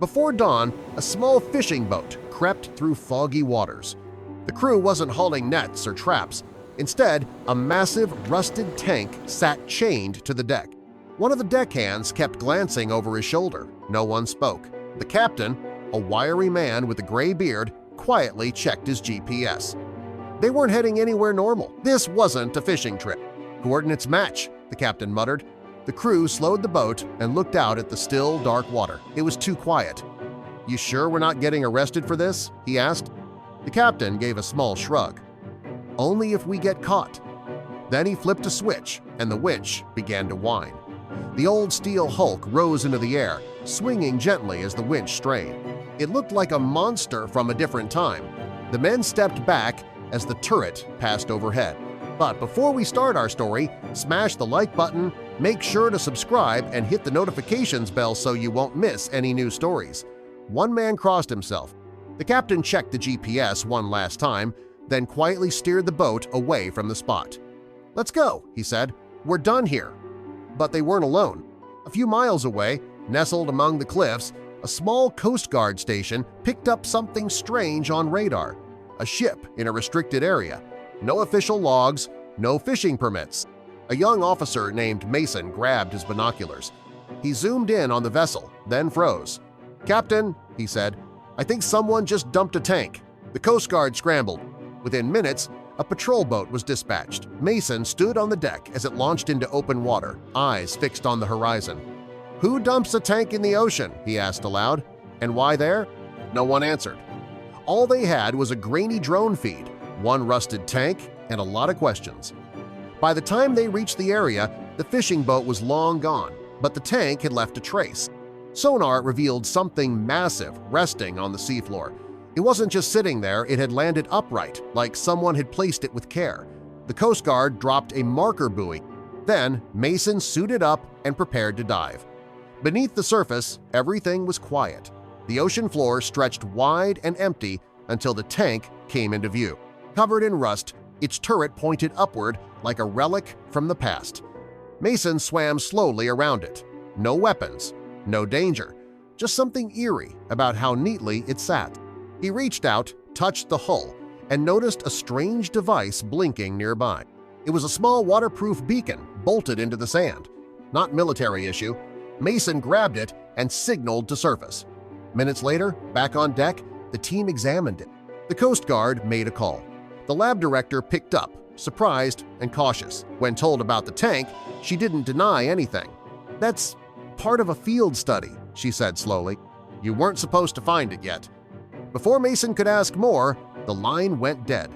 Before dawn, a small fishing boat crept through foggy waters. The crew wasn't hauling nets or traps. Instead, a massive, rusted tank sat chained to the deck. One of the deckhands kept glancing over his shoulder. No one spoke. The captain, a wiry man with a gray beard, quietly checked his GPS. They weren't heading anywhere normal. This wasn't a fishing trip. "Coordinates match," the captain muttered. The crew slowed the boat and looked out at the still, dark water. It was too quiet. "You sure we're not getting arrested for this?" he asked. The captain gave a small shrug. "Only if we get caught." Then he flipped a switch, and the winch began to whine. The old steel hulk rose into the air, swinging gently as the winch strained. It looked like a monster from a different time. The men stepped back as the turret passed overhead. But before we start our story, smash the like button, make sure to subscribe, and hit the notifications bell so you won't miss any new stories. One man crossed himself. The captain checked the GPS one last time, then quietly steered the boat away from the spot. "Let's go," he said. "We're done here." But they weren't alone. A few miles away, nestled among the cliffs, a small Coast Guard station picked up something strange on radar. A ship in a restricted area. No official logs, no fishing permits. A young officer named Mason grabbed his binoculars. He zoomed in on the vessel, then froze. "Captain," he said, "I think someone just dumped a tank." The Coast Guard scrambled. Within minutes, a patrol boat was dispatched. Mason stood on the deck as it launched into open water, eyes fixed on the horizon. "Who dumps a tank in the ocean?" he asked aloud. "And why there?" No one answered. All they had was a grainy drone feed, one rusted tank, and a lot of questions. By the time they reached the area, the fishing boat was long gone, but the tank had left a trace. Sonar revealed something massive resting on the seafloor. It wasn't just sitting there, it had landed upright, like someone had placed it with care. The Coast Guard dropped a marker buoy. Then Mason suited up and prepared to dive. Beneath the surface, everything was quiet. The ocean floor stretched wide and empty until the tank came into view. Covered in rust, its turret pointed upward like a relic from the past. Mason swam slowly around it. No weapons, no danger, just something eerie about how neatly it sat. He reached out, touched the hull, and noticed a strange device blinking nearby. It was a small waterproof beacon bolted into the sand. Not military issue. Mason grabbed it and signaled to surface. Minutes later, back on deck, the team examined it. The Coast Guard made a call. The lab director picked up, surprised and cautious. When told about the tank, she didn't deny anything. "That's part of a field study," she said slowly. "You weren't supposed to find it yet." Before Mason could ask more, the line went dead.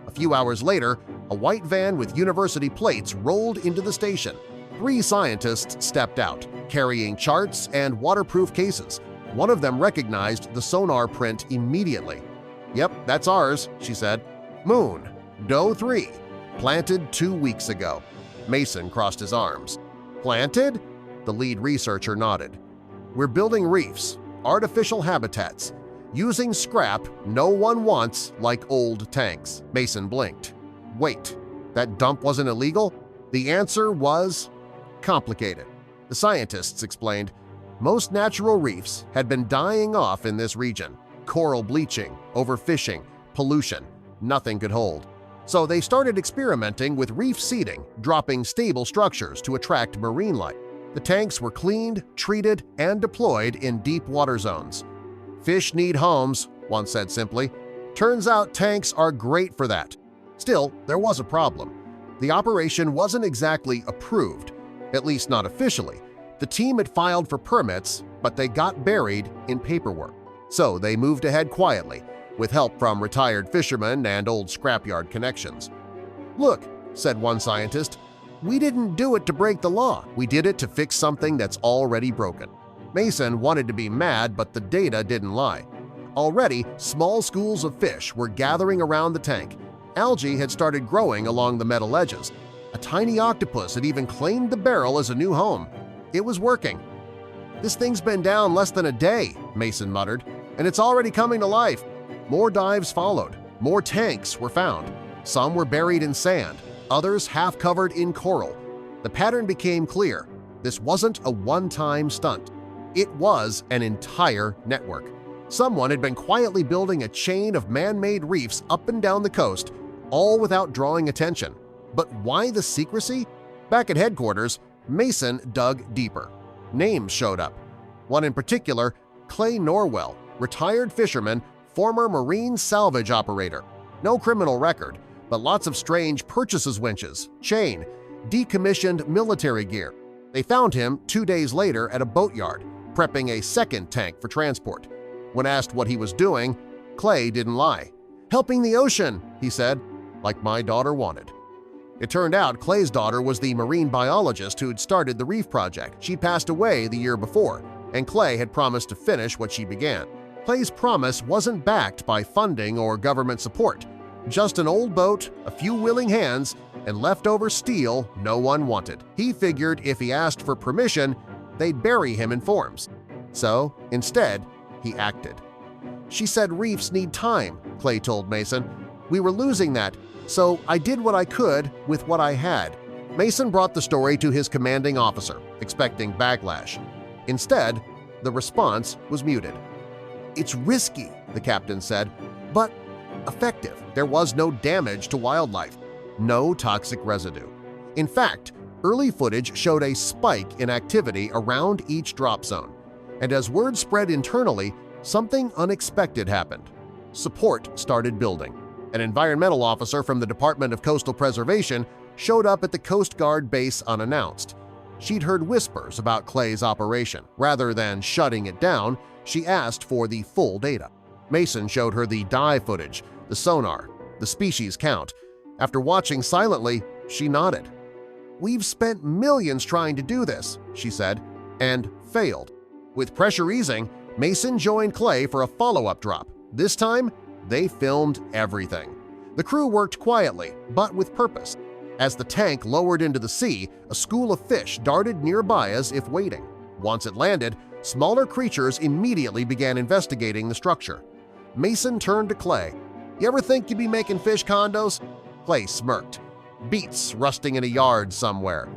A few hours later, a white van with university plates rolled into the station. 3 scientists stepped out, carrying charts and waterproof cases. One of them recognized the sonar print immediately. "Yep, that's ours," she said. "Moon, Doe 3, planted 2 weeks ago." Mason crossed his arms. "Planted?" The lead researcher nodded. "We're building reefs, artificial habitats, using scrap no one wants like old tanks." Mason blinked. "Wait, that dump wasn't illegal?" The answer was complicated. The scientists explained. Most natural reefs had been dying off in this region. Coral bleaching, overfishing, pollution, nothing could hold. So they started experimenting with reef seeding, dropping stable structures to attract marine life. The tanks were cleaned, treated, and deployed in deep water zones. "Fish need homes," one said simply. "Turns out tanks are great for that." Still, there was a problem. The operation wasn't exactly approved, at least not officially. The team had filed for permits, but they got buried in paperwork. So they moved ahead quietly, with help from retired fishermen and old scrapyard connections. "Look," said one scientist, "we didn't do it to break the law. We did it to fix something that's already broken." Mason wanted to be mad, but the data didn't lie. Already, small schools of fish were gathering around the tank. Algae had started growing along the metal edges. A tiny octopus had even claimed the barrel as a new home. It was working. "This thing's been down less than a day," Mason muttered, "and it's already coming to life." More dives followed. More tanks were found. Some were buried in sand, others half covered in coral. The pattern became clear. This wasn't a one-time stunt. It was an entire network. Someone had been quietly building a chain of man-made reefs up and down the coast, all without drawing attention. But why the secrecy? Back at headquarters, Mason dug deeper. Names showed up. One in particular, Clay Norwell, retired fisherman, former marine salvage operator. No criminal record, but lots of strange purchases winches, chain, decommissioned military gear. They found him 2 days later at a boatyard, prepping a second tank for transport. When asked what he was doing, Clay didn't lie. "Helping the ocean," he said, "like my daughter wanted." It turned out Clay's daughter was the marine biologist who'd started the reef project. She'd passed away the year before, and Clay had promised to finish what she began. Clay's promise wasn't backed by funding or government support. Just an old boat, a few willing hands, and leftover steel no one wanted. He figured if he asked for permission, they'd bury him in forms. So, instead, he acted. "She said reefs need time," Clay told Mason. "We were losing that, so I did what I could with what I had." Mason brought the story to his commanding officer, expecting backlash. Instead, the response was muted. "It's risky," the captain said, "but effective. There was no damage to wildlife, no toxic residue. In fact, early footage showed a spike in activity around each drop zone. And as word spread internally, something unexpected happened. Support started building. An environmental officer from the Department of Coastal Preservation showed up at the Coast Guard base unannounced. She'd heard whispers about Clay's operation. Rather than shutting it down, she asked for the full data. Mason showed her the dive footage, the sonar, the species count. After watching silently, she nodded. "We've spent millions trying to do this," she said, and failed. With pressure easing, Mason joined Clay for a follow-up drop. This time, they filmed everything. The crew worked quietly, but with purpose. As the tank lowered into the sea, a school of fish darted nearby as if waiting. Once it landed, smaller creatures immediately began investigating the structure. Mason turned to Clay. "You ever think you'd be making fish condos?" Clay smirked. "Beets rusting in a yard somewhere."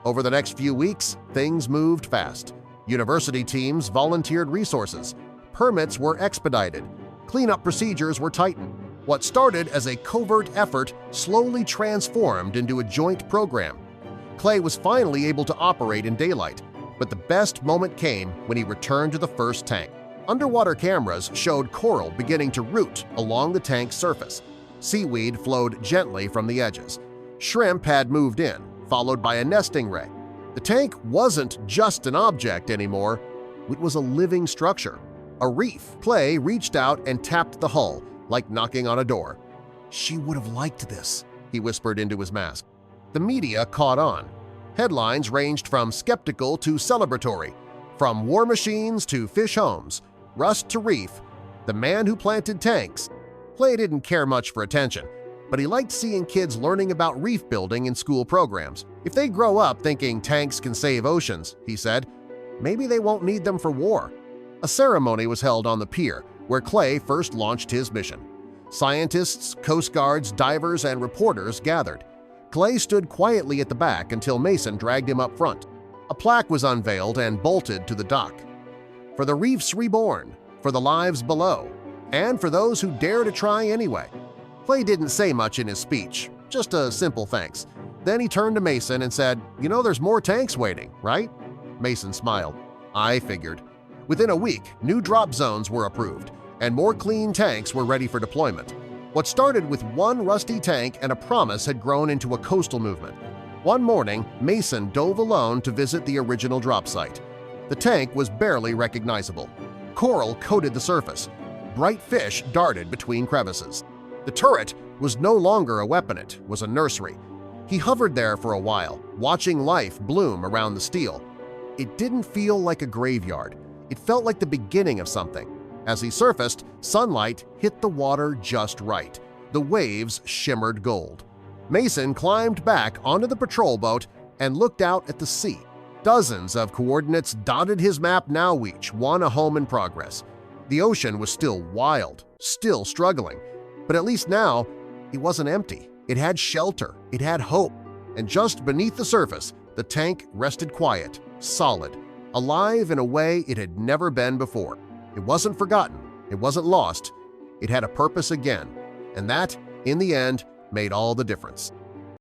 Over the next few weeks, things moved fast. University teams volunteered resources. Permits were expedited. Cleanup procedures were tightened. What started as a covert effort slowly transformed into a joint program. Clay was finally able to operate in daylight, but the best moment came when he returned to the first tank. Underwater cameras showed coral beginning to root along the tank's surface. Seaweed flowed gently from the edges. Shrimp had moved in, followed by a nesting ray. The tank wasn't just an object anymore, it was a living structure, a reef. Clay reached out and tapped the hull, like knocking on a door. "She would have liked this," he whispered into his mask. The media caught on. Headlines ranged from skeptical to celebratory, from war machines to fish homes, rust to reef, the man who planted tanks. Clay didn't care much for attention, but he liked seeing kids learning about reef building in school programs. If they grow up thinking tanks can save oceans, he said, maybe they won't need them for war. A ceremony was held on the pier where Clay first launched his mission. Scientists, Coast Guards, divers, and reporters gathered. Clay stood quietly at the back until Mason dragged him up front. A plaque was unveiled and bolted to the dock. "For the reefs reborn, for the lives below, and for those who dare to try anyway." Clay didn't say much in his speech, just a simple thanks. Then he turned to Mason and said, "You know there's more tanks waiting, right?" Mason smiled. "I figured." Within a week, new drop zones were approved, and more clean tanks were ready for deployment. What started with one rusty tank and a promise had grown into a coastal movement. One morning, Mason dove alone to visit the original drop site. The tank was barely recognizable. Coral coated the surface. Bright fish darted between crevices. The turret was no longer a weapon, it was a nursery. He hovered there for a while, watching life bloom around the steel. It didn't feel like a graveyard. It felt like the beginning of something. As he surfaced, sunlight hit the water just right. The waves shimmered gold. Mason climbed back onto the patrol boat and looked out at the sea. Dozens of coordinates dotted his map now, each one a home in progress. The ocean was still wild, still struggling, but at least now it wasn't empty. It had shelter, it had hope, and just beneath the surface, the tank rested quiet, solid, alive in a way it had never been before. It wasn't forgotten, it wasn't lost, it had a purpose again, and that, in the end, made all the difference.